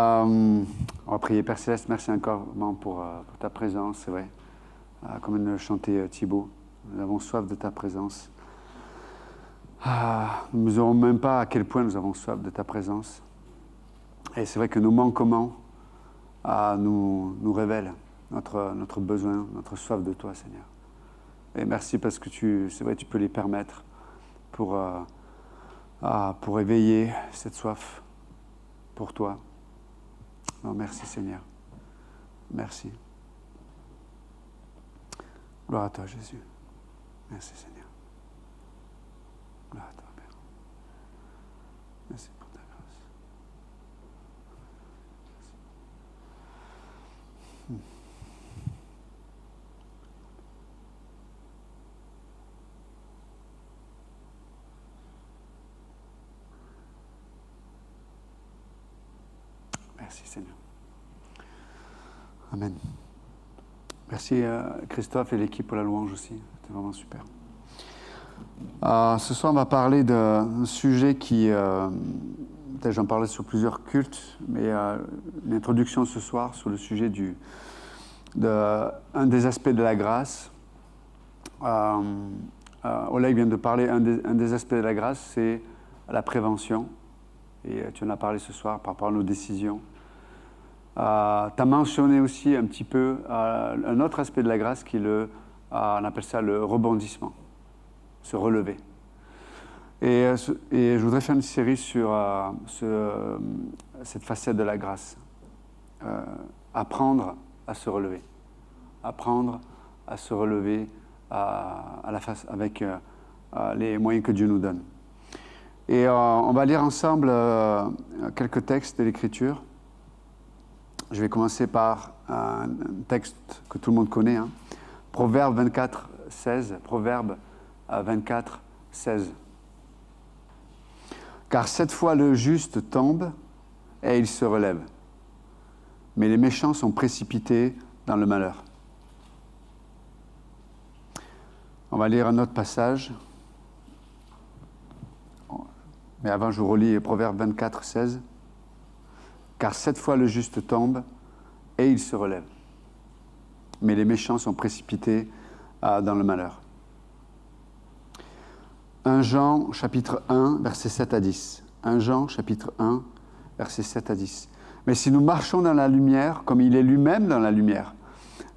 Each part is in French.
On va prier. Père Céleste, merci encore pour ta présence, c'est vrai. Comme le chantait Thibaut, nous avons soif de ta présence. Nous ne mesurons même pas à quel point nous avons soif de ta présence. Et c'est vrai que nos manquements nous révèlent notre besoin, notre soif de toi, Seigneur. Et merci parce que c'est vrai, tu peux les permettre pour éveiller cette soif pour toi. Oh, merci Seigneur. Merci. Gloire à toi Jésus. Merci Seigneur. Gloire à toi Père. Merci pour ta grâce. Merci. Merci Seigneur. Amen. Merci Christophe et l'équipe pour la louange aussi. C'était vraiment super. Ce soir, on va parler d'un sujet qui... peut-être j'en parlais sur plusieurs cultes, mais une introduction ce soir sur le sujet un des aspects de la grâce. Oleg vient de parler, un des aspects de la grâce, c'est la prévention. Et tu en as parlé ce soir par rapport à nos décisions. Tu as mentionné aussi un petit peu un autre aspect de la grâce qui est on appelle ça le rebondissement, se relever. Et je voudrais faire une série sur cette facette de la grâce. Apprendre à se relever. Apprendre à se relever à la face avec les moyens que Dieu nous donne. Et on va lire ensemble quelques textes de l'Écriture. Je vais commencer par un texte que tout le monde connaît, hein. Proverbe 24, 16. Proverbe 24, 16. Car 7 fois le juste tombe et il se relève, mais les méchants sont précipités dans le malheur. On va lire un autre passage. Mais avant, je vous relis Proverbe 24, 16. Car 7 fois le juste tombe et il se relève, mais les méchants sont précipités dans le malheur. 1 Jean, chapitre 1, versets 7 à 10. 1 Jean, chapitre 1, versets 7 à 10. Mais si nous marchons dans la lumière, comme il est lui-même dans la lumière,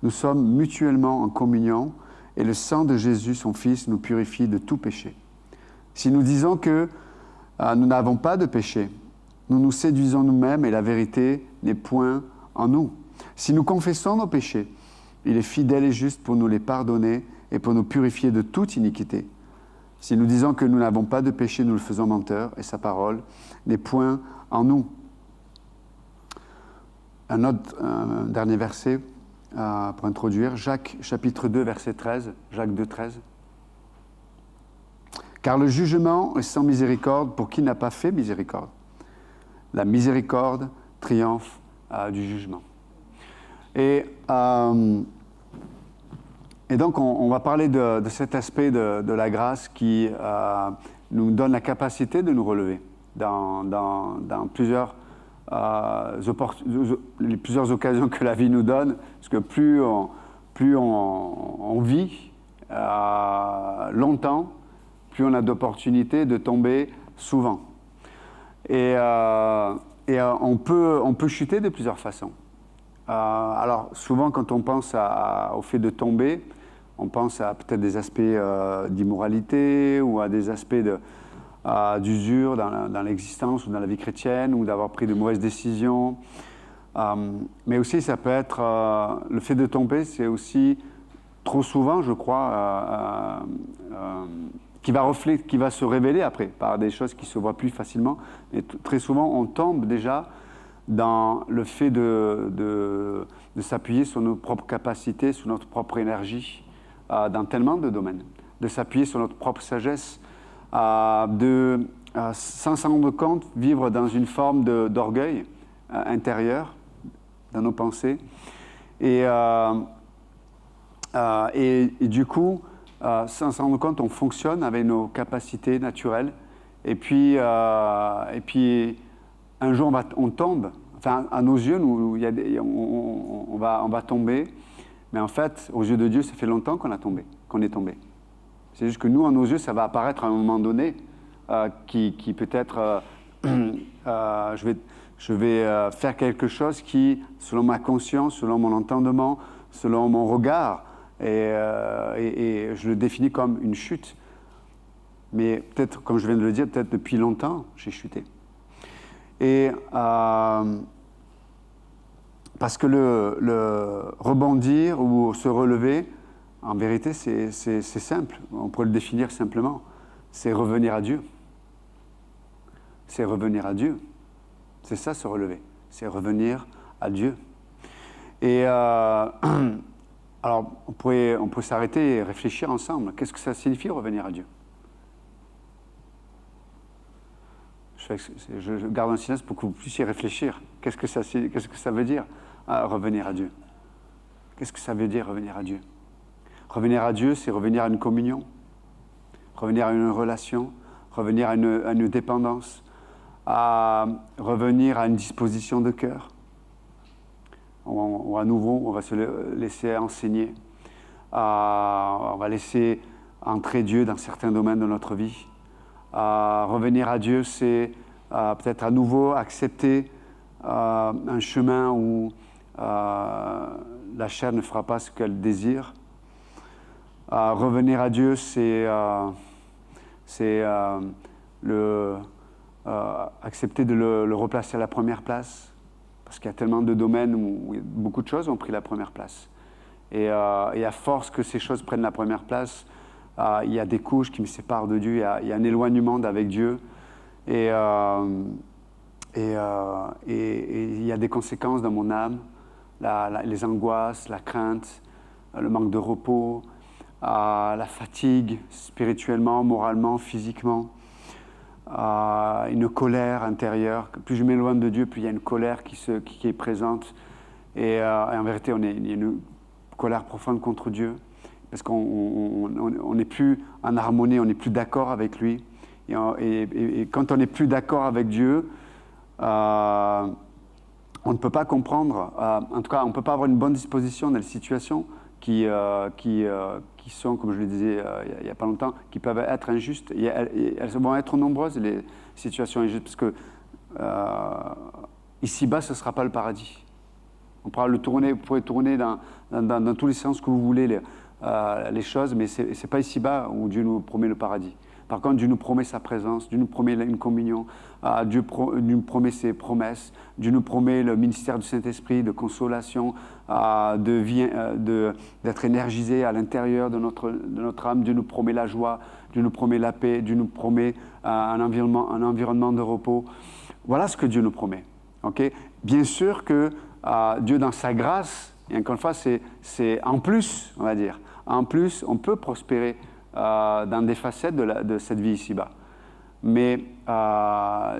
nous sommes mutuellement en communion, et le sang de Jésus, son Fils, nous purifie de tout péché. Si nous disons que nous n'avons pas de péché, nous nous séduisons nous-mêmes et la vérité n'est point en nous. Si nous confessons nos péchés, il est fidèle et juste pour nous les pardonner et pour nous purifier de toute iniquité. Si nous disons que nous n'avons pas de péché, nous le faisons menteur et sa parole n'est point en nous. Un dernier verset pour introduire, Jacques chapitre 2, verset 13, Jacques 2, 13. Car le jugement est sans miséricorde pour qui n'a pas fait miséricorde. La miséricorde triomphe du jugement. Et donc, on va parler de cet aspect de la grâce qui nous donne la capacité de nous relever dans plusieurs occasions que la vie nous donne, parce que plus on vit longtemps, plus on a d'opportunités de tomber souvent. Et on peut chuter de plusieurs façons. Alors, souvent, quand on pense au fait de tomber, on pense à peut-être des aspects d'immoralité ou à des aspects d'usure dans l'existence ou dans la vie chrétienne ou d'avoir pris de mauvaises décisions. Mais aussi, ça peut être... le fait de tomber, c'est aussi trop souvent, je crois... qui va se révéler après par des choses qui se voient plus facilement. Et très souvent, on tombe déjà dans le fait de s'appuyer sur nos propres capacités, sur notre propre énergie, dans tellement de domaines. De s'appuyer sur notre propre sagesse, sans s'en rendre compte, vivre dans une forme d'orgueil intérieur, dans nos pensées. Et du coup, sans s'en rendre compte, on fonctionne avec nos capacités naturelles. Et puis un jour, on tombe enfin, à nos yeux, nous, on va tomber, mais en fait, aux yeux de Dieu, ça fait longtemps qu'on est tombé. C'est juste que nous, à nos yeux, ça va apparaître à un moment donné, qui peut-être, je vais faire quelque chose qui, selon ma conscience, selon mon entendement, selon mon regard, et je le définis comme une chute. Mais peut-être, comme je viens de le dire, peut-être depuis longtemps, j'ai chuté. Et parce que le rebondir ou se relever, en vérité, c'est simple. On pourrait le définir simplement. C'est revenir à Dieu. C'est revenir à Dieu. C'est ça, se relever. C'est revenir à Dieu. Et alors, on pourrait s'arrêter et réfléchir ensemble. Qu'est-ce que ça signifie, revenir à Dieu? Je garde un silence pour que vous puissiez réfléchir. Qu'est-ce que ça veut dire, revenir à Dieu? Qu'est-ce que ça veut dire, revenir à Dieu? Revenir à Dieu, c'est revenir à une communion, revenir à une relation, revenir à une dépendance, à revenir à une disposition de cœur. À nouveau, on va se laisser enseigner. On va laisser entrer Dieu dans certains domaines de notre vie. Revenir à Dieu, c'est peut-être à nouveau accepter un chemin où la chair ne fera pas ce qu'elle désire. Revenir à Dieu, c'est accepter de le replacer à la première place, parce qu'il y a tellement de domaines où beaucoup de choses ont pris la première place. Et à force que ces choses prennent la première place, il y a des couches qui me séparent de Dieu, il y a un éloignement d'avec Dieu, et il y a des conséquences dans mon âme, les angoisses, la crainte, le manque de repos, la fatigue spirituellement, moralement, physiquement, une colère intérieure. Plus je m'éloigne de Dieu, plus il y a une colère qui est présente. Et en vérité, il y a une colère profonde contre Dieu, parce qu'on n'est plus en harmonie, on n'est plus d'accord avec lui. Et quand on n'est plus d'accord avec Dieu, on ne peut pas comprendre, en tout cas, on ne peut pas avoir une bonne disposition dans les situations qui sont, comme je le disais il n'y a pas longtemps, qui peuvent être injustes. Elles vont être nombreuses, les situations injustes, parce que ici-bas, ce ne sera pas le paradis. On pourra le tourner, vous pourrez tourner dans tous les sens que vous voulez les choses, mais ce n'est pas ici-bas où Dieu nous promet le paradis. Par contre, Dieu nous promet sa présence, Dieu nous promet une communion, Dieu nous promet ses promesses, Dieu nous promet le ministère du Saint-Esprit, de consolation, d'être énergisé à l'intérieur de notre âme. Dieu nous promet la joie, Dieu nous promet la paix, Dieu nous promet un environnement de repos. Voilà ce que Dieu nous promet. Okay? Bien sûr que Dieu, dans sa grâce, et encore une fois, c'est en plus, on va dire, en plus, on peut prospérer dans des facettes de cette vie ici-bas. Mais la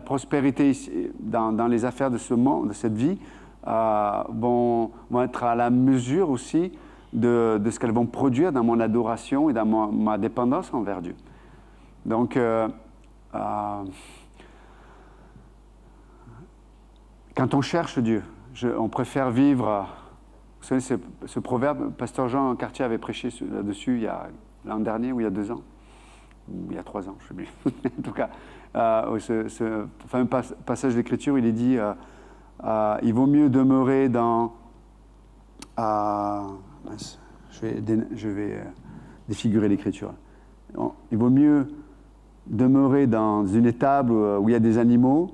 prospérité dans les affaires de ce monde, de cette vie, vont être à la mesure aussi de ce qu'elles vont produire dans mon adoration et dans ma dépendance envers Dieu. Donc, quand on cherche Dieu, on préfère vivre... Vous savez, ce proverbe, Pasteur Jean Cartier avait prêché là-dessus l'an dernier, ou il y a 2 ans, ou il y a 3 ans, je ne sais plus. En tout cas, ce fameux passage d'Écriture, il est dit il vaut mieux demeurer dans... je vais défigurer l'Écriture. Il vaut mieux demeurer dans une étable où il y a des animaux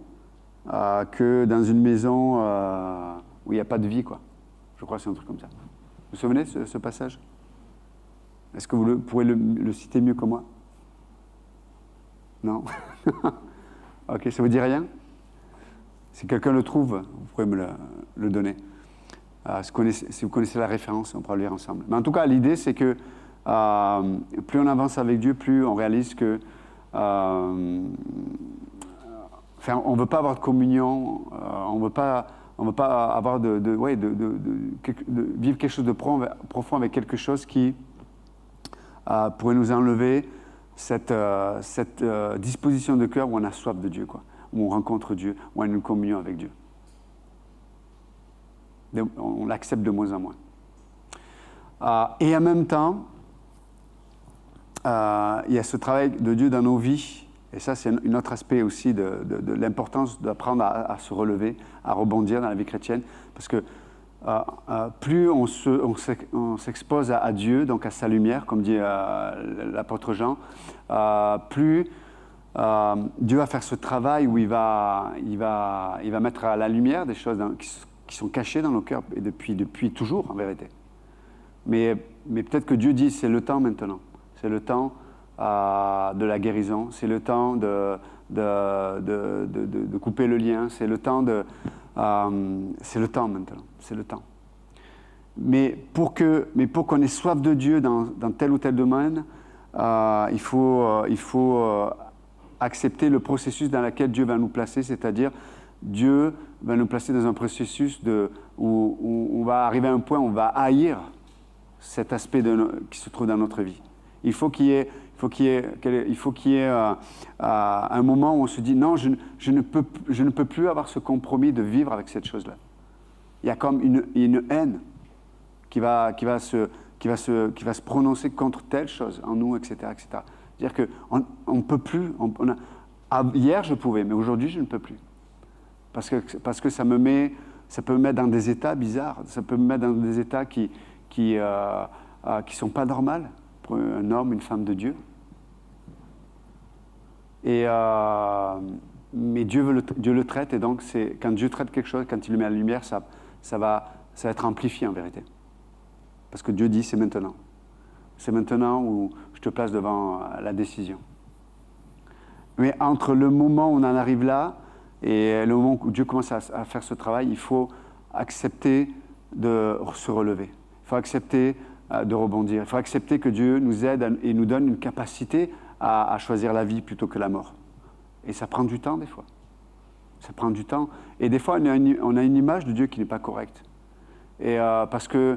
que dans une maison où il n'y a pas de vie, quoi. Je crois que c'est un truc comme ça. Vous vous souvenez de ce passage? Est-ce que vous pourrez le citer mieux que moi? Non? Ok, ça vous dit rien? Si quelqu'un le trouve, vous pourrez me le donner. Si vous connaissez la référence, on pourra le lire ensemble. Mais en tout cas, l'idée, c'est que plus on avance avec Dieu, plus on réalise que on ne veut pas avoir de communion, on ne veut pas avoir vivre quelque chose de profond avec quelque chose qui pourrait nous enlever cette disposition de cœur où on a soif de Dieu, quoi, où on rencontre Dieu, où on a une communion avec Dieu. On l'accepte de moins en moins. Et en même temps, il y a ce travail de Dieu dans nos vies. Et ça, c'est un autre aspect aussi de l'importance d'apprendre à se relever, à rebondir dans la vie chrétienne. Parce que plus on s'expose à Dieu, donc à sa lumière, comme dit l'apôtre Jean, plus Dieu va faire ce travail où il va mettre à la lumière des choses qui sont cachées dans nos cœurs et depuis toujours, en vérité. Mais peut-être que Dieu dit, c'est le temps maintenant. C'est le temps de la guérison. C'est le temps de couper le lien. C'est le temps c'est le temps maintenant. C'est le temps. Mais pour qu'on ait soif de Dieu dans tel ou tel domaine, il faut accepter le processus dans lequel Dieu va nous placer, c'est-à-dire Dieu va nous placer dans un processus où on va arriver à un point où on va haïr cet aspect qui se trouve dans notre vie. Il faut qu'il y ait un moment où on se dit non, je ne peux plus avoir ce compromis de vivre avec cette chose-là. Il y a comme une haine qui va se prononcer contre telle chose en nous, etc., etc. C'est-à-dire qu'on ne peut plus. Hier, je pouvais, mais aujourd'hui, je ne peux plus. Parce que ça peut me mettre dans des états bizarres. Ça peut me mettre dans des états qui sont pas normaux pour un homme, une femme de Dieu. Mais Dieu le traite, et donc quand Dieu traite quelque chose, quand il le met à la lumière, ça va être amplifié en vérité. Parce que Dieu dit, c'est maintenant. C'est maintenant où je te place devant la décision. Mais entre le moment où on en arrive là et le moment où Dieu commence à faire ce travail, il faut accepter de se relever. Il faut accepter de rebondir. Il faut accepter que Dieu nous aide et nous donne une capacité à choisir la vie plutôt que la mort. Et ça prend du temps des fois. Ça prend du temps. Et des fois, on a une image de Dieu qui n'est pas correcte. Et parce que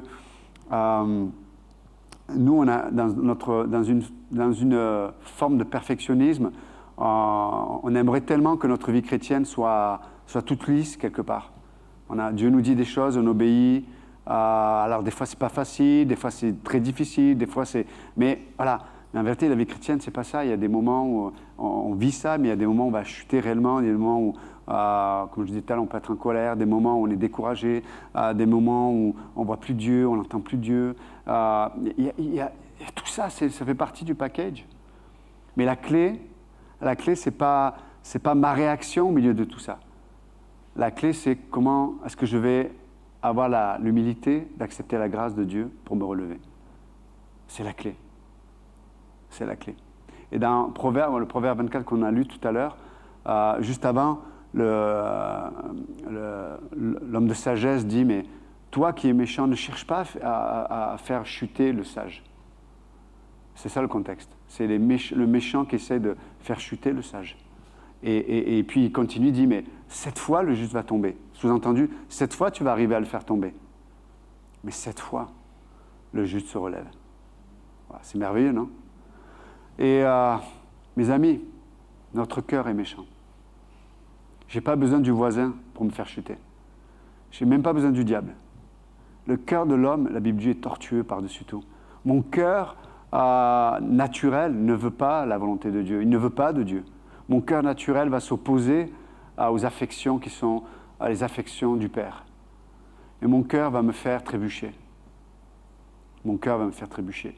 nous, on a dans une forme de perfectionnisme, on aimerait tellement que notre vie chrétienne soit toute lisse quelque part. Dieu nous dit des choses, on obéit. Alors des fois c'est pas facile, des fois c'est très difficile, des fois c'est. Mais voilà. Mais en vérité, la vie chrétienne, c'est pas ça. Il y a des moments où on vit ça, mais il y a des moments où on va chuter réellement. Il y a des moments où, comme je disais tout à l'heure, on peut être en colère, des moments où on est découragé, des moments où on voit plus Dieu, on n'entend plus Dieu. Il y a tout ça, ça fait partie du package. Mais la clé, c'est pas ma réaction au milieu de tout ça. La clé, c'est comment est-ce que je vais avoir l'humilité d'accepter la grâce de Dieu pour me relever. C'est la clé. C'est la clé. Et dans le Proverbe 24 qu'on a lu tout à l'heure, juste avant, l'homme de sagesse dit, mais toi qui es méchant, ne cherche pas à faire chuter le sage. C'est ça le contexte. C'est le méchant qui essaie de faire chuter le sage. Et puis il continue, il dit, mais cette fois, le juste va tomber. Sous-entendu, cette fois, tu vas arriver à le faire tomber. Mais cette fois, le juste se relève. Voilà, c'est merveilleux, non ? Et mes amis, notre cœur est méchant. Je n'ai pas besoin du voisin pour me faire chuter. Je n'ai même pas besoin du diable. Le cœur de l'homme, la Bible dit, est tortueux par-dessus tout. Mon cœur naturel ne veut pas la volonté de Dieu. Il ne veut pas de Dieu. Mon cœur naturel va s'opposer aux affections qui sont les affections du Père. Et mon cœur va me faire trébucher. Mon cœur va me faire trébucher.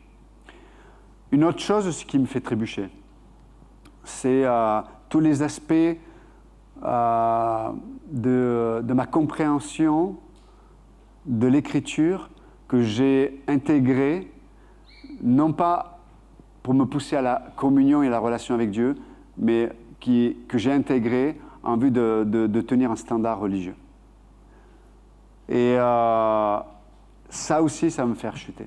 Une autre chose aussi qui me fait trébucher, c'est tous les aspects de ma compréhension de l'Écriture que j'ai intégrée, non pas pour me pousser à la communion et à la relation avec Dieu, mais que j'ai intégrée en vue de tenir un standard religieux. Et ça aussi, ça va me faire chuter.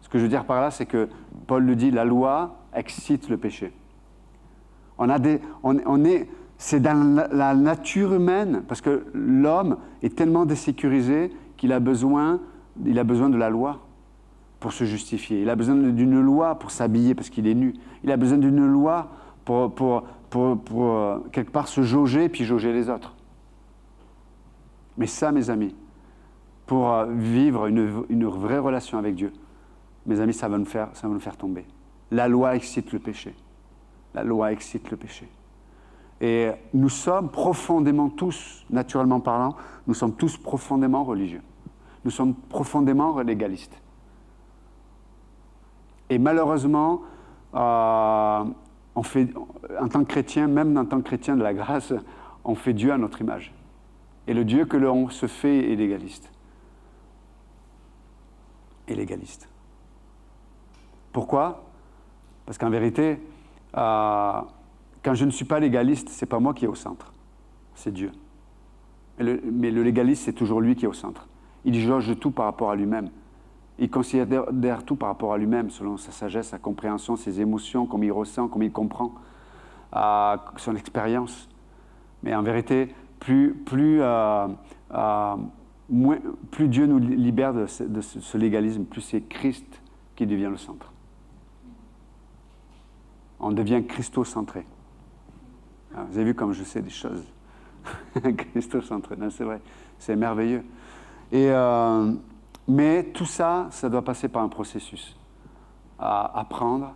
Ce que je veux dire par là, c'est que Paul le dit, la loi excite le péché. C'est dans la nature humaine, parce que l'homme est tellement désécurisé qu'il a besoin de la loi pour se justifier. Il a besoin d'une loi pour s'habiller parce qu'il est nu. Il a besoin d'une loi pour quelque part se jauger puis jauger les autres. Mais ça, mes amis, pour vivre une vraie relation avec Dieu, mes amis, ça va nous faire tomber. La loi excite le péché. La loi excite le péché. Et nous sommes profondément tous, naturellement parlant, nous sommes tous profondément religieux. Nous sommes profondément légalistes. Et malheureusement, on fait, en tant que chrétien, même en tant que chrétien de la grâce, on fait Dieu à notre image. Et le Dieu que l'on se fait est légaliste. Et légaliste. Pourquoi? Parce qu'en vérité, quand je ne suis pas légaliste, ce n'est pas moi qui est au centre, c'est Dieu. Mais le légaliste, c'est toujours lui qui est au centre. Il jauge tout par rapport à lui-même. Il considère tout par rapport à lui-même, selon sa sagesse, sa compréhension, ses émotions, comme il ressent, comme il comprend, son expérience. Mais en vérité, plus Dieu nous libère de ce légalisme, plus c'est Christ qui devient le centre. On devient christocentré. Vous avez vu comme je sais des choses. Christocentré, non, c'est vrai, c'est merveilleux. Mais tout ça, ça doit passer par un processus. À apprendre,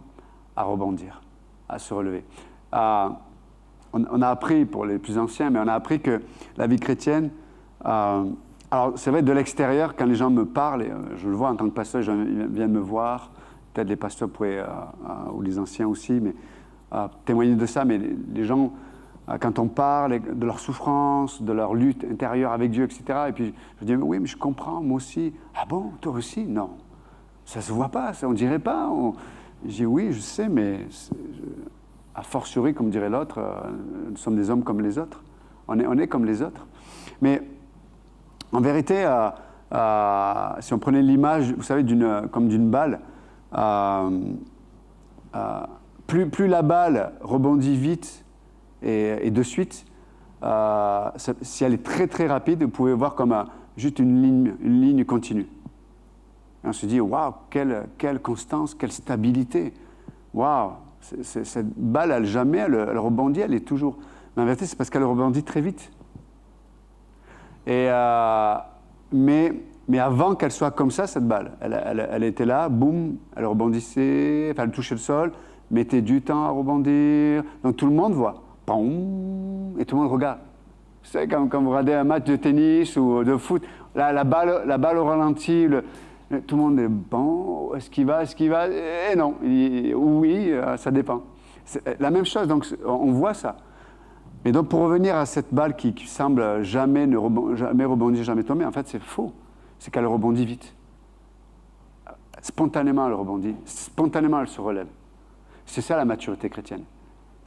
à rebondir, à se relever. On a appris, pour les plus anciens, mais on a appris que la vie chrétienne, alors c'est vrai, de l'extérieur, quand les gens me parlent, je le vois en tant que pasteur, ils viennent me voir, peut-être les pasteurs pourraient, ou les anciens aussi, mais témoigner de ça, mais les gens, quand on parle de leur souffrance, de leur lutte intérieure avec Dieu, etc., et puis je dis, oui, mais je comprends, moi aussi. Ah bon, toi aussi? Non. Ça ne se voit pas, ça, on ne dirait pas. Je dis, oui, je sais, mais a fortiori, comme dirait l'autre, nous sommes des hommes comme les autres. On est comme les autres. Mais en vérité, si on prenait l'image, vous savez, comme d'une balle, plus la balle rebondit vite et de suite, si elle est très très rapide, vous pouvez voir comme juste une ligne continue. Et on se dit, waouh, quelle constance, quelle stabilité. Waouh, cette balle, elle rebondit, elle est toujours. Mais en vérité, c'est parce qu'elle rebondit très vite. Mais avant qu'elle soit comme ça, cette balle, elle était là, boum, elle rebondissait, enfin, elle touchait le sol, mettait du temps à rebondir. Donc tout le monde voit. Boum, et tout le monde regarde. Vous savez, quand vous regardez un match de tennis ou de foot, la balle au ralenti, tout le monde est bon, est-ce qu'il va? Et non, oui, ça dépend. C'est la même chose, donc on voit ça. Mais donc pour revenir à cette balle qui semble jamais rebondir, jamais tomber, en fait c'est faux. C'est qu'elle rebondit vite. Spontanément elle rebondit, spontanément elle se relève. C'est ça la maturité chrétienne.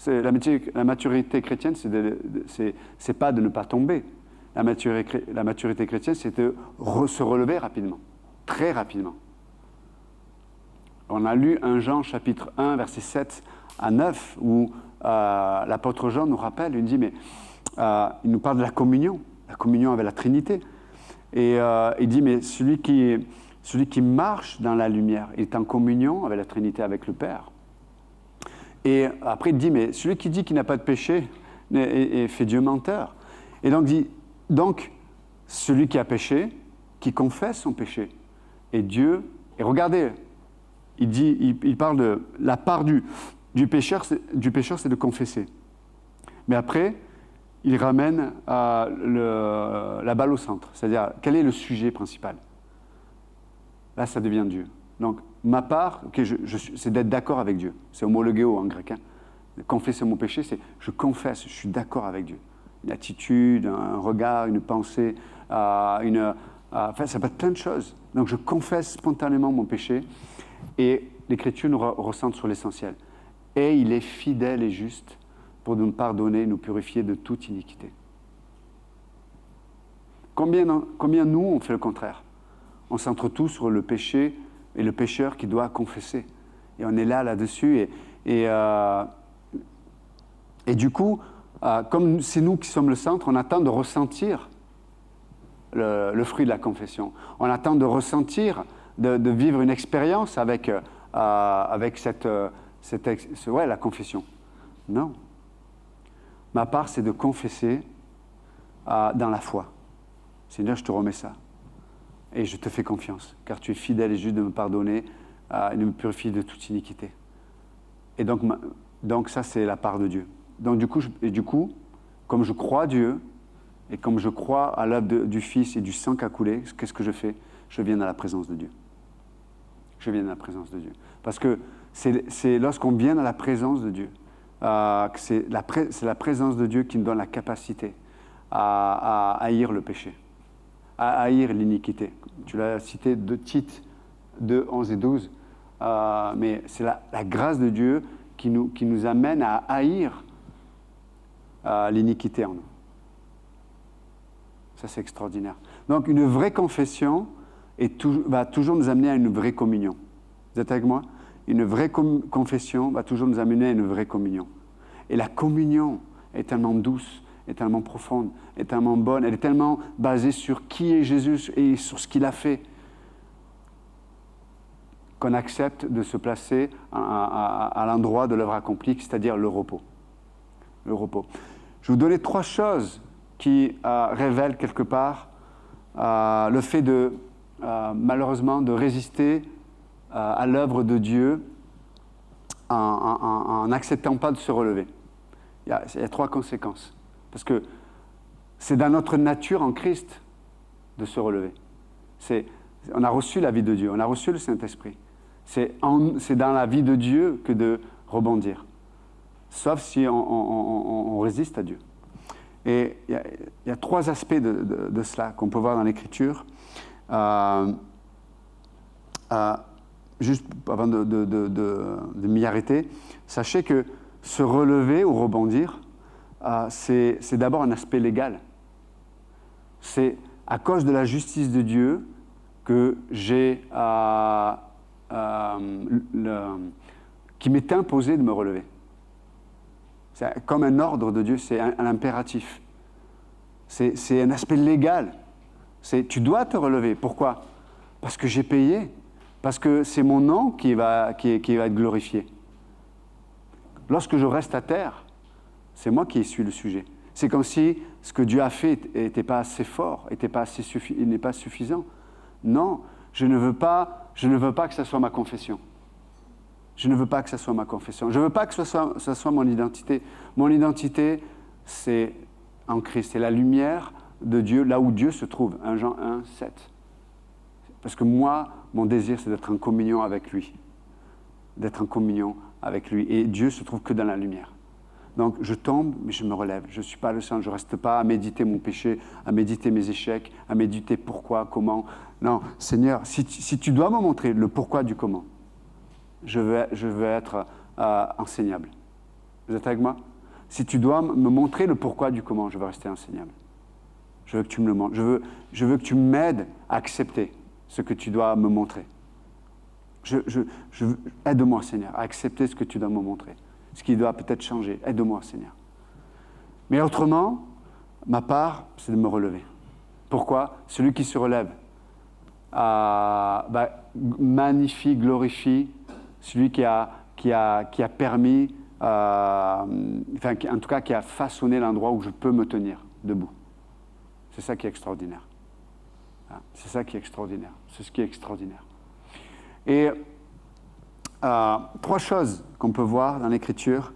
La maturité chrétienne, c'est pas de ne pas tomber. La maturité chrétienne, c'est de se relever rapidement, très rapidement. On a lu 1 Jean chapitre 1, versets 7 à 9, où l'apôtre Jean nous rappelle, il dit, mais il nous parle de la communion avec la Trinité. Et il dit, mais celui qui marche dans la lumière est en communion avec la Trinité, avec le Père. Et après, il dit, mais celui qui dit qu'il n'a pas de péché fait Dieu menteur. Et donc, il dit, donc, celui qui a péché, qui confesse son péché, et Dieu, et regardez, il parle de la part du pécheur, c'est de confesser. Mais après, il ramène la balle au centre, c'est-à-dire, quel est le sujet principal? Là, ça devient Dieu. Donc, ma part, c'est d'être d'accord avec Dieu. C'est homologeo en grec. Confesser mon péché, c'est je confesse, je suis d'accord avec Dieu. Une attitude, un regard, une pensée, enfin, ça peut être plein de choses. Donc, je confesse spontanément mon péché et l'Écriture nous recentre sur l'essentiel. Et il est fidèle et juste pour nous pardonner, nous purifier de toute iniquité. Combien nous, on fait le contraire? On centre tout sur le péché et le pécheur qui doit confesser. Et on est là-dessus. Et du coup, comme c'est nous qui sommes le centre, on attend de ressentir le fruit de la confession. On attend de ressentir, de vivre une expérience avec la confession. Non. Ma part, c'est de confesser dans la foi. Seigneur, je te remets ça. et je te fais confiance, car tu es fidèle et juste de me pardonner et de me purifier de toute iniquité. Et donc ça, c'est la part de Dieu. Donc du coup, comme je crois à Dieu, et comme je crois à l'œuvre du Fils et du sang qui a coulé, qu'est-ce que je fais? Je viens dans la présence de Dieu. Je viens dans la présence de Dieu. Parce que c'est lorsqu'on vient dans la présence de Dieu, c'est la présence de Dieu qui nous donne la capacité à haïr le péché, à haïr l'iniquité. Tu l'as cité de Tite 2, 11 et 12, mais c'est la grâce de Dieu qui nous amène à haïr l'iniquité en nous. Ça, c'est extraordinaire. Donc, une vraie confession va toujours nous amener à une vraie communion. Vous êtes avec moi? Une vraie confession va toujours nous amener à une vraie communion. Et la communion est tellement douce, est tellement profonde, est tellement bonne, elle est tellement basée sur qui est Jésus et sur ce qu'il a fait, qu'on accepte de se placer à l'endroit de l'œuvre accomplie, c'est-à-dire le repos. Le repos. Je vais vous donner 3 choses qui révèlent quelque part le fait malheureusement, de résister à l'œuvre de Dieu en n'acceptant pas de se relever. Il y a 3 conséquences. Parce que c'est dans notre nature en Christ de se relever. On a reçu la vie de Dieu, on a reçu le Saint-Esprit. C'est dans la vie de Dieu que de rebondir. Sauf si on résiste à Dieu. Et il y a 3 aspects de cela qu'on peut voir dans l'Écriture. Juste avant de m'y arrêter, sachez que se relever ou rebondir, c'est d'abord un aspect légal. C'est à cause de la justice de Dieu que qui m'est imposé de me relever. C'est comme un ordre de Dieu, c'est un impératif. C'est un aspect légal. Tu dois te relever. Pourquoi? Parce que j'ai payé. Parce que c'est mon nom qui va être glorifié. Lorsque je reste à terre, c'est moi qui suis le sujet. C'est comme si ce que Dieu a fait n'était pas assez fort, il n'est pas suffisant. Non, je ne veux pas que ce soit ma confession. Je ne veux pas que ce soit ma confession. Je ne veux pas que ce soit mon identité. Mon identité, c'est en Christ. C'est la lumière de Dieu, là où Dieu se trouve. 1 Jean 1, 7. Parce que moi, mon désir, c'est d'être en communion avec lui. D'être en communion avec lui. Et Dieu se trouve que dans la lumière. Donc, je tombe, mais je me relève. Je ne suis pas le sang. Je ne reste pas à méditer mon péché, à méditer mes échecs, à méditer pourquoi, comment. Non, Seigneur, si tu dois me montrer le pourquoi du comment, je veux être enseignable. Vous êtes avec moi? Si tu dois me montrer le pourquoi du comment, je veux rester enseignable. Je veux que tu me le montres. Je veux que tu m'aides à accepter ce que tu dois me montrer. Aide-moi, Seigneur, à accepter ce que tu dois me montrer. Ce qui doit peut-être changer. Aide-moi, Seigneur. Mais autrement, ma part, c'est de me relever. Pourquoi? Celui qui se relève magnifie, glorifie celui qui a permis, en tout cas qui a façonné l'endroit où je peux me tenir debout. C'est ça qui est extraordinaire. C'est ça qui est extraordinaire. C'est ce qui est extraordinaire. Et 3 choses qu'on peut voir dans l'Écriture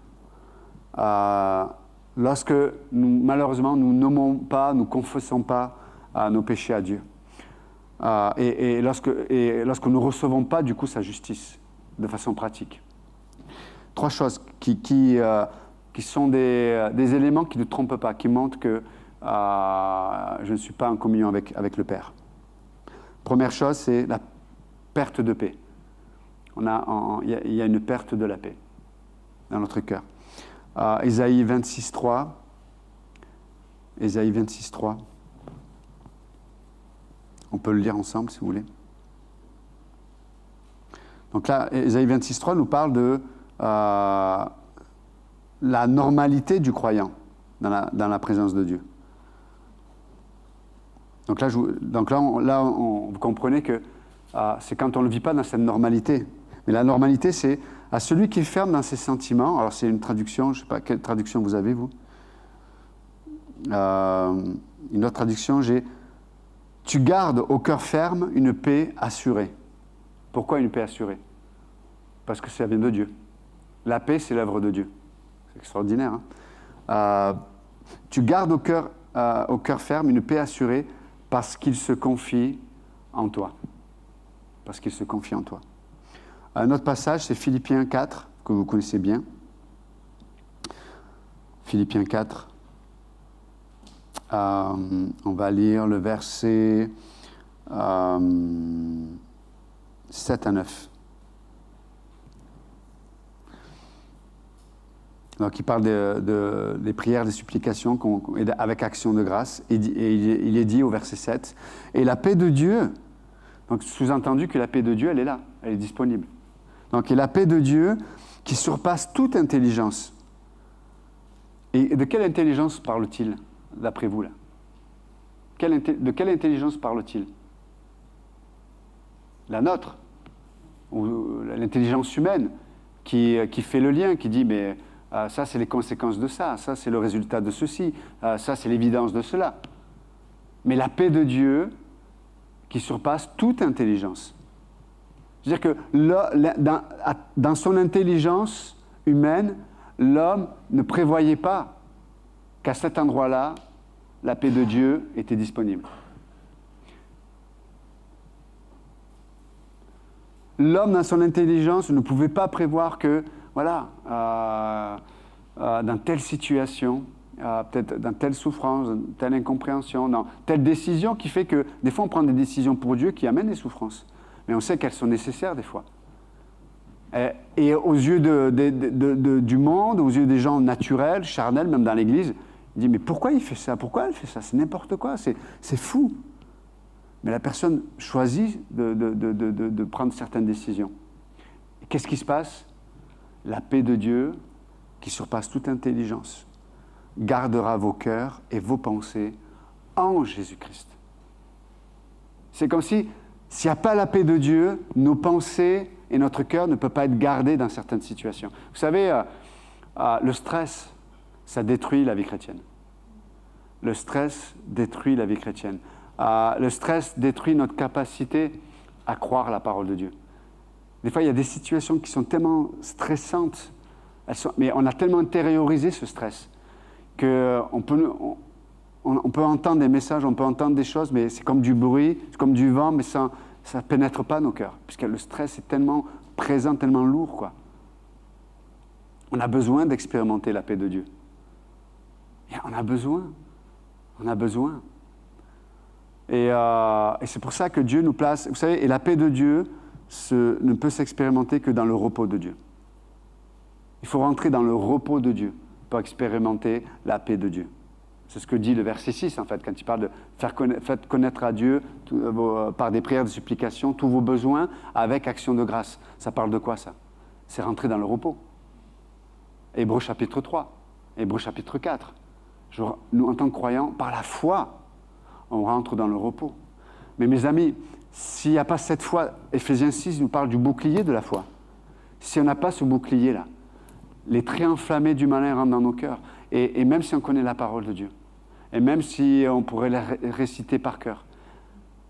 lorsque malheureusement nous nommons pas, nous confessons pas nos péchés à Dieu. Et lorsque nous ne recevons pas du coup sa justice de façon pratique. 3 choses qui sont des éléments qui ne trompent pas, qui montrent que je ne suis pas en communion avec le Père. Première chose, c'est la perte de paix. Il y a une perte de la paix dans notre cœur. Ésaïe 26, 3. Ésaïe 26, 3. On peut le lire ensemble, si vous voulez. Donc là, Ésaïe 26, 3 nous parle de la normalité du croyant dans la présence de Dieu. Donc là, vous comprenez que c'est quand on ne vit pas dans cette normalité. Mais la normalité, c'est à celui qui est ferme dans ses sentiments. Alors c'est une traduction, je ne sais pas quelle traduction vous avez, vous. Une autre traduction, j'ai « Tu gardes au cœur ferme une paix assurée. Pourquoi une paix assurée? Parce que ça vient de Dieu. La paix, c'est l'œuvre de Dieu. C'est extraordinaire. Tu gardes au cœur ferme une paix assurée parce qu'il se confie en toi. Parce qu'il se confie en toi. Un autre passage, c'est Philippiens 4, que vous connaissez bien. Philippiens 4. On va lire le verset 7 à 9. Donc, il parle des prières, des supplications avec action de grâce. Et il est dit au verset 7, « Et la paix de Dieu », donc sous-entendu que la paix de Dieu, elle est là, elle est disponible. Donc, « Et la paix de Dieu qui surpasse toute intelligence ». Et de quelle intelligence parle-t-il, d'après vous, là? De quelle intelligence parle-t-il? La nôtre, ou l'intelligence humaine, qui fait le lien, qui dit, mais ça, c'est les conséquences de ça c'est le résultat de ceci, ça, c'est l'évidence de cela. Mais la paix de Dieu qui surpasse toute intelligence. C'est-à-dire que dans son intelligence humaine, l'homme ne prévoyait pas qu'à cet endroit-là, la paix de Dieu était disponible. L'homme, dans son intelligence, ne pouvait pas prévoir que, voilà, dans telle situation, peut-être dans telle souffrance, dans telle incompréhension, dans telle décision qui fait que, des fois, on prend des décisions pour Dieu qui amènent des souffrances. Mais on sait qu'elles sont nécessaires, des fois. Et aux yeux du monde, aux yeux des gens naturels, charnels, même dans l'Église, il dit, mais pourquoi il fait ça? Pourquoi elle fait ça? C'est n'importe quoi, c'est fou. Mais la personne choisit de prendre certaines décisions. Et qu'est-ce qui se passe? La paix de Dieu, qui surpasse toute intelligence, gardera vos cœurs et vos pensées en Jésus-Christ. C'est comme s'il n'y a pas la paix de Dieu, nos pensées et notre cœur ne peuvent pas être gardés dans certaines situations. Vous savez, le stress, ça détruit la vie chrétienne. Le stress détruit la vie chrétienne. Le stress détruit notre capacité à croire la parole de Dieu. Des fois, il y a des situations qui sont tellement stressantes, mais on a tellement intériorisé ce stress qu'on peut entendre des messages, on peut entendre des choses, mais c'est comme du bruit, c'est comme du vent, mais ça ne pénètre pas nos cœurs, puisque le stress est tellement présent, tellement lourd, quoi. On a besoin d'expérimenter la paix de Dieu. Et on a besoin. Et c'est pour ça que Dieu nous place, vous savez, et la paix de Dieu ne peut s'expérimenter que dans le repos de Dieu. Il faut rentrer dans le repos de Dieu pour expérimenter la paix de Dieu. C'est ce que dit le verset 6, en fait, quand il parle de faire connaître à Dieu par des prières de supplication tous vos besoins avec action de grâce. Ça parle de quoi, ça? C'est rentrer dans le repos. Hébreux chapitre 3, Hébreux chapitre 4. Nous, en tant que croyants, par la foi, on rentre dans le repos. Mais mes amis, s'il n'y a pas cette foi, Éphésiens 6 nous parle du bouclier de la foi. Si on n'a pas ce bouclier-là, les traits enflammés du malin rentrent dans nos cœurs. Et même si on connaît la parole de Dieu, et même si on pourrait la réciter par cœur,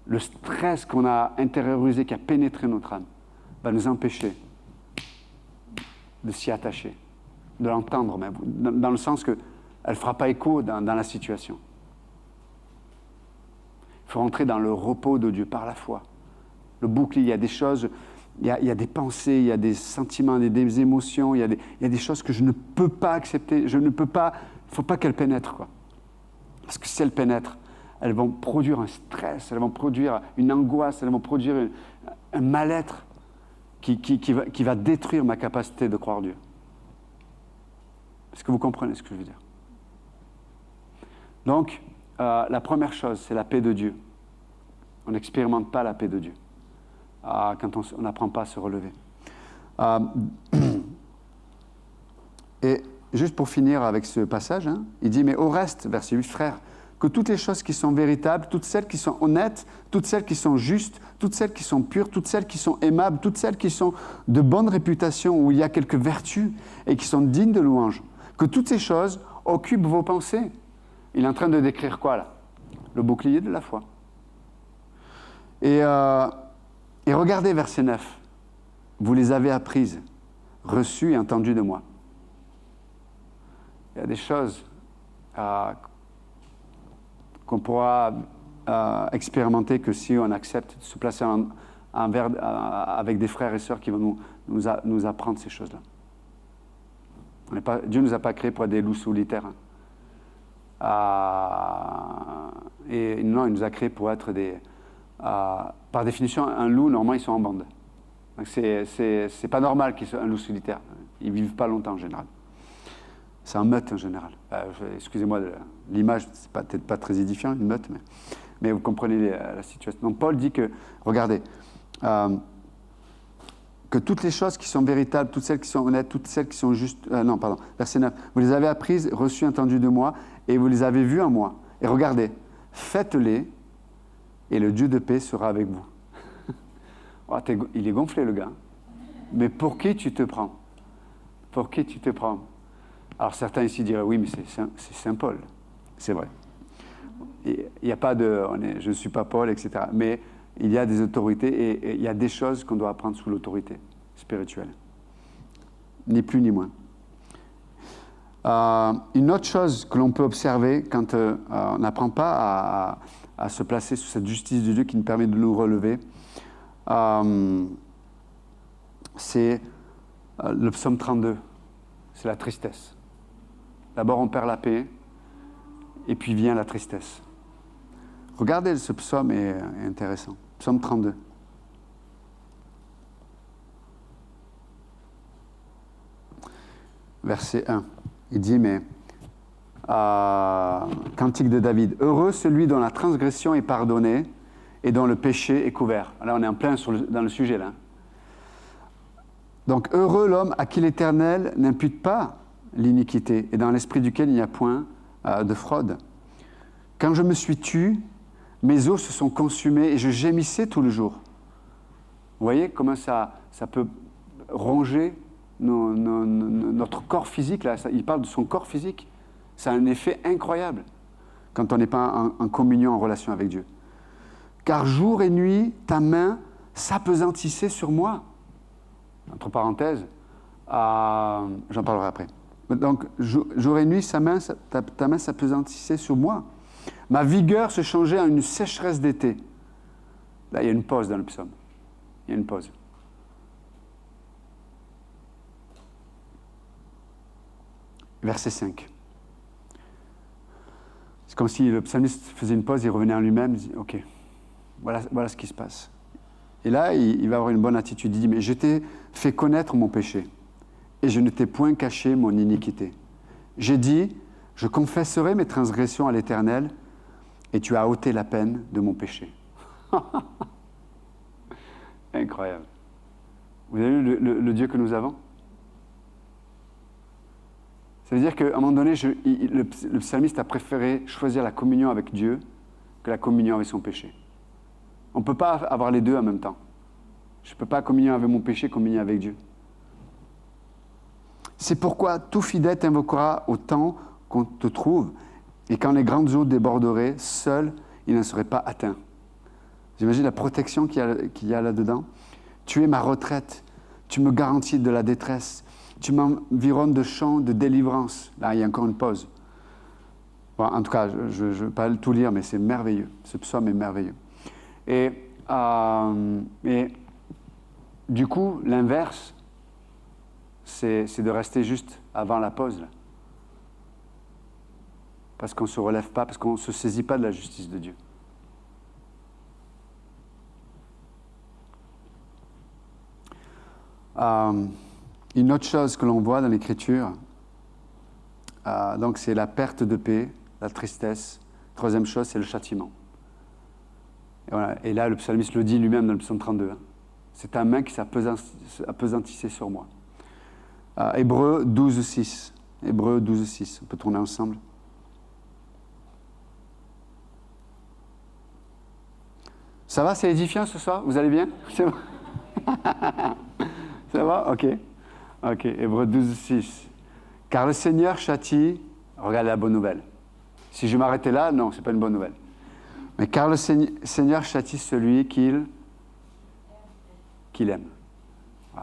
le stress qu'on a intériorisé, qui a pénétré notre âme, va nous empêcher de s'y attacher, de l'entendre même, dans le sens qu'elle ne fera pas écho dans la situation. Il faut rentrer dans le repos de Dieu par la foi. Le bouclier, il y a des choses, il y a des pensées, il y a des sentiments, des émotions, il y a des choses que je ne peux pas accepter, il ne faut pas qu'elles pénètrent, quoi. Parce que si elles pénètrent, elles vont produire un stress, elles vont produire une angoisse, elles vont produire un mal-être qui va détruire ma capacité de croire Dieu. Est-ce que vous comprenez ce que je veux dire? Donc, la première chose, c'est la paix de Dieu. On n'expérimente pas la paix de Dieu quand on n'apprend pas à se relever. Et juste pour finir avec ce passage, il dit, mais au reste, verset 8, frères, que toutes les choses qui sont véritables, toutes celles qui sont honnêtes, toutes celles qui sont justes, toutes celles qui sont pures, toutes celles qui sont aimables, toutes celles qui sont de bonne réputation, où il y a quelques vertus et qui sont dignes de louange, que toutes ces choses occupent vos pensées. Il est en train de décrire quoi, là? Le bouclier de la foi. Et regardez verset 9. Vous les avez apprises, reçues et entendues de moi. Il y a des choses qu'on pourra expérimenter que si on accepte de se placer avec des frères et sœurs qui vont nous apprendre ces choses-là. Dieu ne nous a pas créés pour être des loups solitaires. Et non, il nous a créés pour être par définition, un loup, normalement, ils sont en bande. Donc c'est pas normal qu'il soit un loup solitaire. Ils vivent pas longtemps en général. C'est un meute en général. Excusez-moi, l'image, c'est peut-être pas très édifiant, une meute, mais vous comprenez la situation. Donc Paul dit que, regardez, que toutes les choses qui sont véritables, toutes celles qui sont honnêtes, toutes celles qui sont justes... verset 9. Vous les avez apprises, reçues, entendues de moi, et vous les avez vues en moi. Et regardez, faites-les, et le Dieu de paix sera avec vous. Oh, il est gonflé, le gars. Mais pour qui tu te prends? Pour qui tu te prends? Alors certains ici diraient, oui, mais c'est Saint Paul. C'est vrai. Il n'y a pas de... je ne suis pas Paul, etc. Mais il y a des autorités et il y a des choses qu'on doit apprendre sous l'autorité spirituelle. Ni plus ni moins. Une autre chose que l'on peut observer quand on n'apprend pas à se placer sous cette justice de Dieu qui nous permet de nous relever, c'est le psaume 32. C'est la tristesse. D'abord, on perd la paix, et puis vient la tristesse. Regardez, ce psaume est intéressant. Psaume 32. Verset 1. Il dit, cantique de David, « Heureux celui dont la transgression est pardonnée et dont le péché est couvert. » Là, on est en plein dans le sujet, là. Donc, heureux l'homme à qui l'Éternel n'impute pas l'iniquité et dans l'esprit duquel il n'y a point de fraude. Quand je me suis tu, mes os se sont consumés et je gémissais tout le jour. Vous voyez comment ça peut ronger notre corps physique, là. Il parle de son corps physique. Ça a un effet incroyable quand on n'est pas en communion, en relation avec Dieu. Car jour et nuit, ta main s'apesantissait sur moi. Entre parenthèses, j'en parlerai après. Donc, jour et nuit, ta main s'apesantissait sur moi. Ma vigueur se changeait en une sécheresse d'été. Là, il y a une pause dans le psaume. Il y a une pause. Verset 5. C'est comme si le psalmiste faisait une pause, il revenait en lui-même, il dit, ok, voilà ce qui se passe. Et là, il va avoir une bonne attitude. Il dit, mais je t'ai fait connaître mon péché, et je ne t'ai point caché mon iniquité. J'ai dit, je confesserai mes transgressions à l'Éternel, et tu as ôté la peine de mon péché. Incroyable. Vous avez vu le Dieu que nous avons? Ça veut dire qu'à un moment donné, le psalmiste a préféré choisir la communion avec Dieu que la communion avec son péché. On ne peut pas avoir les deux en même temps. Je ne peux pas communier avec mon péché, communier avec Dieu. C'est pourquoi tout fidèle t'invoquera au temps qu'on te trouve, et quand les grandes eaux déborderaient, seul, il ne serait pas atteint. J'imagine la protection qu'il y a là-dedans. Tu es ma retraite, tu me garantis de la détresse, tu m'environnes de chants de délivrance. Là, il y a encore une pause. Bon, en tout cas, je ne vais pas tout lire, mais c'est merveilleux. Ce psaume est merveilleux. Et du coup, l'inverse, c'est de rester juste avant la pause, là. Parce qu'on ne se relève pas, parce qu'on ne se saisit pas de la justice de Dieu. Une autre chose que l'on voit dans l'Écriture, donc c'est la perte de paix, la tristesse. Troisième chose, c'est le châtiment. Et, voilà. Et là, le psalmiste le dit lui-même dans le psaume 32. C'est ta main qui s'apesantissait sur moi. Hébreux 12:6. Hébreux 12:6. On peut tourner ensemble. Ça va, c'est édifiant ce soir? Vous allez bien? C'est bon. Ça va? Ok. Ok, Hébreux 12:6. Car le Seigneur châtie, regardez la bonne nouvelle. Si je m'arrêtais là, non, ce n'est pas une bonne nouvelle. Mais car le Seigneur châtie celui qu'il aime. Wow.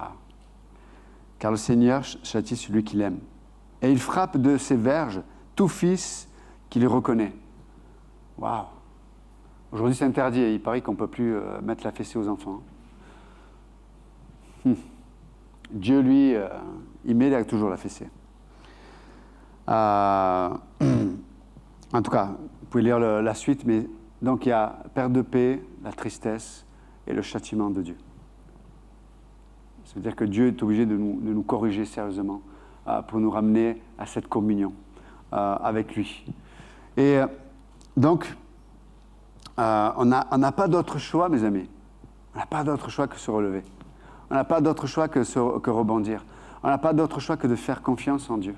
Car le Seigneur châtie celui qu'il aime. Et il frappe de ses verges tout fils qui le reconnaît. Waouh! Aujourd'hui, c'est interdit. Il paraît qu'on ne peut plus mettre la fessée aux enfants. Dieu, lui, il met toujours la fessée. En tout cas, vous pouvez lire la suite, mais donc il y a perte de paix, la tristesse et le châtiment de Dieu. Ça veut dire que Dieu est obligé de nous corriger sérieusement pour nous ramener à cette communion avec lui. Et donc, on n'a pas d'autre choix, mes amis. On n'a pas d'autre choix que se relever. On n'a pas d'autre choix que rebondir. On n'a pas d'autre choix que de faire confiance en Dieu.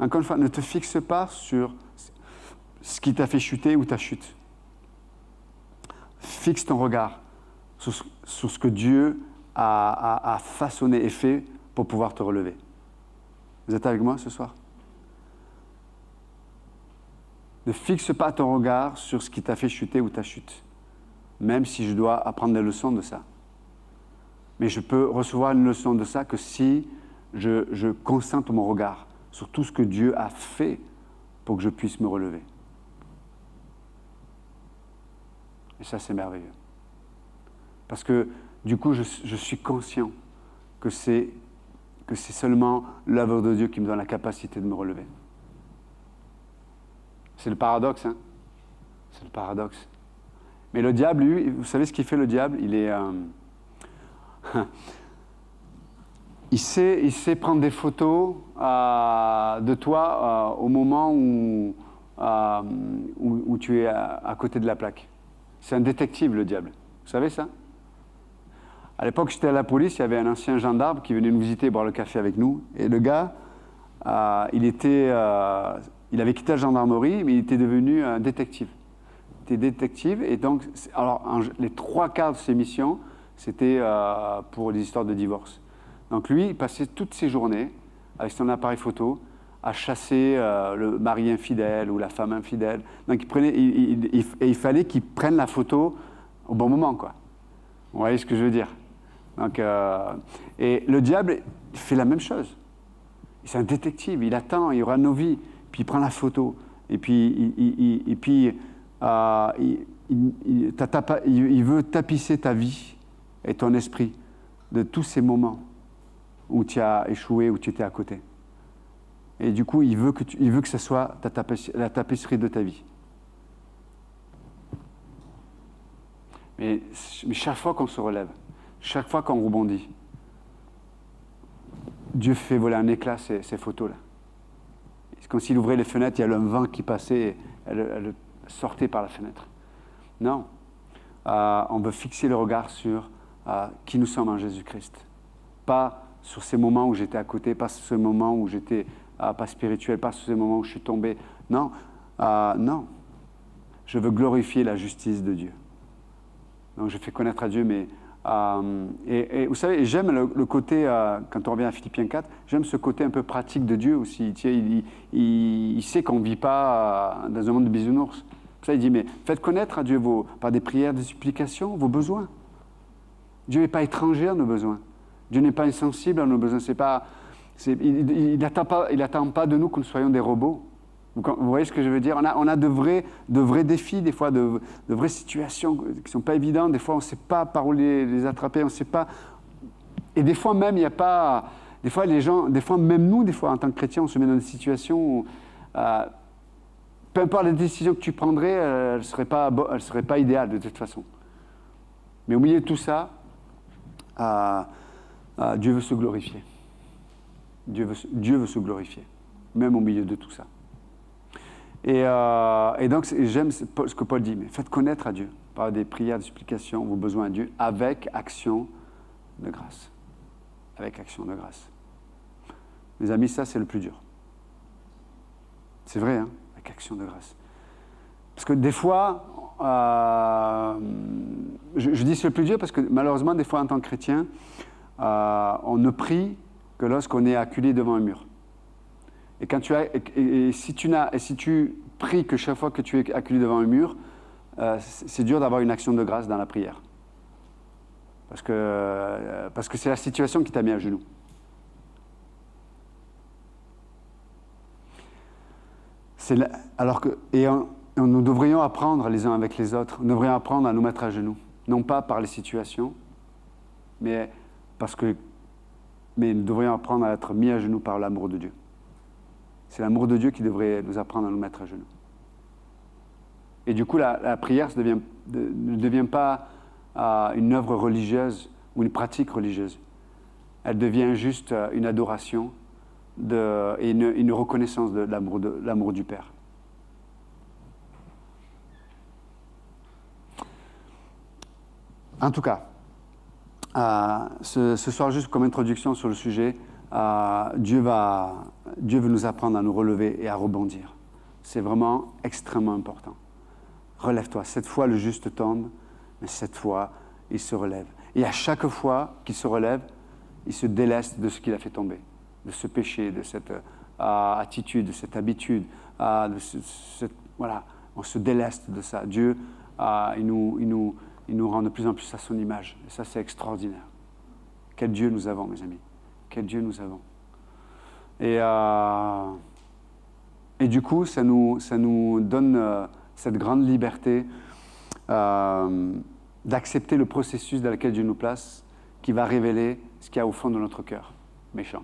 Encore une fois, ne te fixe pas sur ce qui t'a fait chuter ou ta chute. Fixe ton regard sur ce que Dieu a façonné et fait pour pouvoir te relever. Vous êtes avec moi ce soir? Ne fixe pas ton regard sur ce qui t'a fait chuter ou ta chute, même si je dois apprendre des leçons de ça. Mais je peux recevoir une leçon de ça que si je concentre mon regard sur tout ce que Dieu a fait pour que je puisse me relever. Et ça, c'est merveilleux. Parce que, du coup, je suis conscient que c'est seulement l'œuvre de Dieu qui me donne la capacité de me relever. C'est le paradoxe, hein? C'est le paradoxe. Mais le diable, lui, vous savez ce qu'il fait, le diable? Il sait prendre des photos de toi au moment où tu es à côté de la plaque. C'est un détective, le diable. Vous savez ça? À l'époque, j'étais à la police, il y avait un ancien gendarme qui venait nous visiter, boire le café avec nous. Et le gars, il avait quitté la gendarmerie, mais il était devenu un détective. Il était détective, et donc, les 3/4 de ses missions, c'était pour des histoires de divorce. Donc lui, il passait toutes ses journées, avec son appareil photo, à chasser le mari infidèle ou la femme infidèle. Donc il fallait qu'il prenne la photo au bon moment, quoi. Vous voyez ce que je veux dire? Donc, et le diable fait la même chose. C'est un détective, il attend, il aura nos vies, puis il prend la photo, et puis il veut tapisser ta vie et ton esprit de tous ces moments où tu as échoué, où tu étais à côté. Et du coup, il veut que ce soit la tapisserie de ta vie. Mais chaque fois qu'on se relève, chaque fois qu'on rebondit, Dieu fait voler un éclat ces photos-là. C'est comme s'il ouvrait les fenêtres, il y a le vent qui passait, et elle sortait par la fenêtre. Non. On veut fixer le regard sur qui nous sommes en Jésus-Christ. Pas sur ces moments où j'étais à côté, pas sur ces moments où j'étais pas spirituel, pas sur ces moments où je suis tombé. Non. Non. Je veux glorifier la justice de Dieu. Donc je fais connaître à Dieu, mais... et vous savez, j'aime le côté, quand on revient à Philippiens 4, j'aime ce côté un peu pratique de Dieu aussi. Il sait qu'on ne vit pas dans un monde de bisounours. Ça, il dit, mais faites connaître à Dieu par des prières, des supplications, vos besoins. Dieu n'est pas étranger à nos besoins. Dieu n'est pas insensible à nos besoins. Il n'attend pas de nous que nous soyons des robots. Vous voyez ce que je veux dire? On a de vrais défis, des fois, de vraies situations qui ne sont pas évidentes. Des fois, on ne sait pas par où les attraper, on ne sait pas. Et des fois, même, il n'y a pas... Des fois, même nous, des fois, en tant que chrétiens, on se met dans des situations où, peu importe les décisions que tu prendrais, elles ne seraient pas idéales, de toute façon. Mais au milieu de tout ça, Dieu veut se glorifier. Dieu veut se glorifier, même au milieu de tout ça. Et donc, j'aime ce que Paul dit, mais faites connaître à Dieu par des prières, des supplications, vos besoins à Dieu, avec action de grâce. Avec action de grâce. Mes amis, ça, c'est le plus dur. C'est vrai, hein, avec action de grâce. Parce que des fois, je dis c'est le plus dur parce que malheureusement, des fois, en tant que chrétien, on ne prie que lorsqu'on est acculé devant un mur. Et si tu pries que chaque fois que tu es acculé devant un mur, c'est dur d'avoir une action de grâce dans la prière. Parce que c'est la situation qui t'a mis à genoux. Nous devrions apprendre les uns avec les autres, nous devrions apprendre à nous mettre à genoux. Non pas par les situations, mais nous devrions apprendre à être mis à genoux par l'amour de Dieu. C'est l'amour de Dieu qui devrait nous apprendre à nous mettre à genoux. Et du coup, la prière ne devient pas une œuvre religieuse ou une pratique religieuse. Elle devient juste une adoration et une reconnaissance de l'amour du Père. En tout cas, ce soir, juste comme introduction sur le sujet, Dieu veut nous apprendre à nous relever et à rebondir. C'est vraiment extrêmement important. Relève-toi. Cette fois, le juste tombe, mais cette fois, il se relève. Et à chaque fois qu'il se relève, il se déleste de ce qu'il a fait tomber, de ce péché, de cette attitude, de cette habitude. Voilà, on se déleste de ça. Dieu, il nous rend de plus en plus à son image. Et ça, c'est extraordinaire. Quel Dieu nous avons, mes amis. Quel Dieu nous avons. Et du coup, ça nous donne cette grande liberté d'accepter le processus dans lequel Dieu nous place, qui va révéler ce qu'il y a au fond de notre cœur méchant.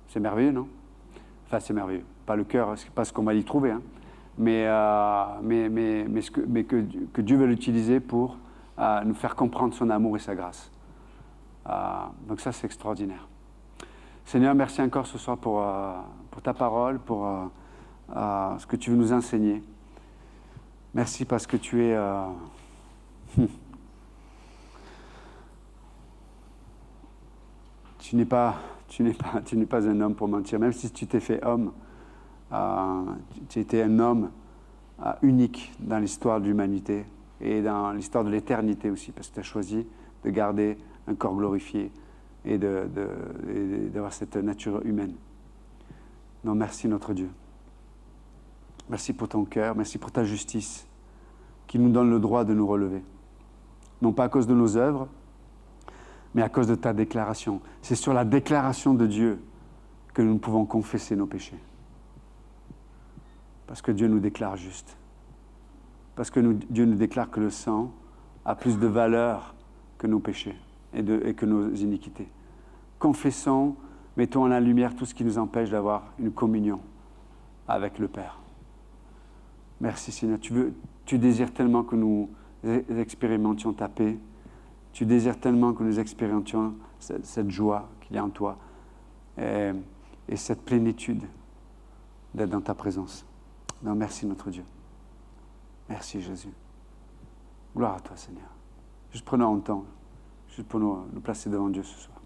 C'est merveilleux, non? Enfin, c'est merveilleux. Pas le cœur, c'est pas ce qu'on va y trouver, hein. Mais que Dieu veut l'utiliser pour nous faire comprendre son amour et sa grâce. Donc ça, c'est extraordinaire. Seigneur, merci encore ce soir pour ta parole, pour ce que tu veux nous enseigner. Merci parce que tu es... Tu n'es pas un homme pour mentir. Même si tu t'es fait homme, tu étais un homme unique dans l'histoire de l'humanité et dans l'histoire de l'éternité aussi, parce que tu as choisi de garder un corps glorifié et d'avoir cette nature humaine. Donc merci notre Dieu. Merci pour ton cœur, merci pour ta justice qui nous donne le droit de nous relever. Non pas à cause de nos œuvres, mais à cause de ta déclaration. C'est sur la déclaration de Dieu que nous pouvons confesser nos péchés. Parce que Dieu nous déclare juste. Parce que Dieu nous déclare que le sang a plus de valeur que nos péchés et que nos iniquités. Confessons, mettons en la lumière tout ce qui nous empêche d'avoir une communion avec le Père. Merci Seigneur. Tu désires tellement que nous expérimentions ta paix. Tu désires tellement que nous expérimentions cette joie qu'il y a en toi et cette plénitude d'être dans ta présence. Donc, merci notre Dieu. Merci Jésus. Gloire à toi Seigneur. Juste prenons un temps, juste pour nous placer devant Dieu ce soir.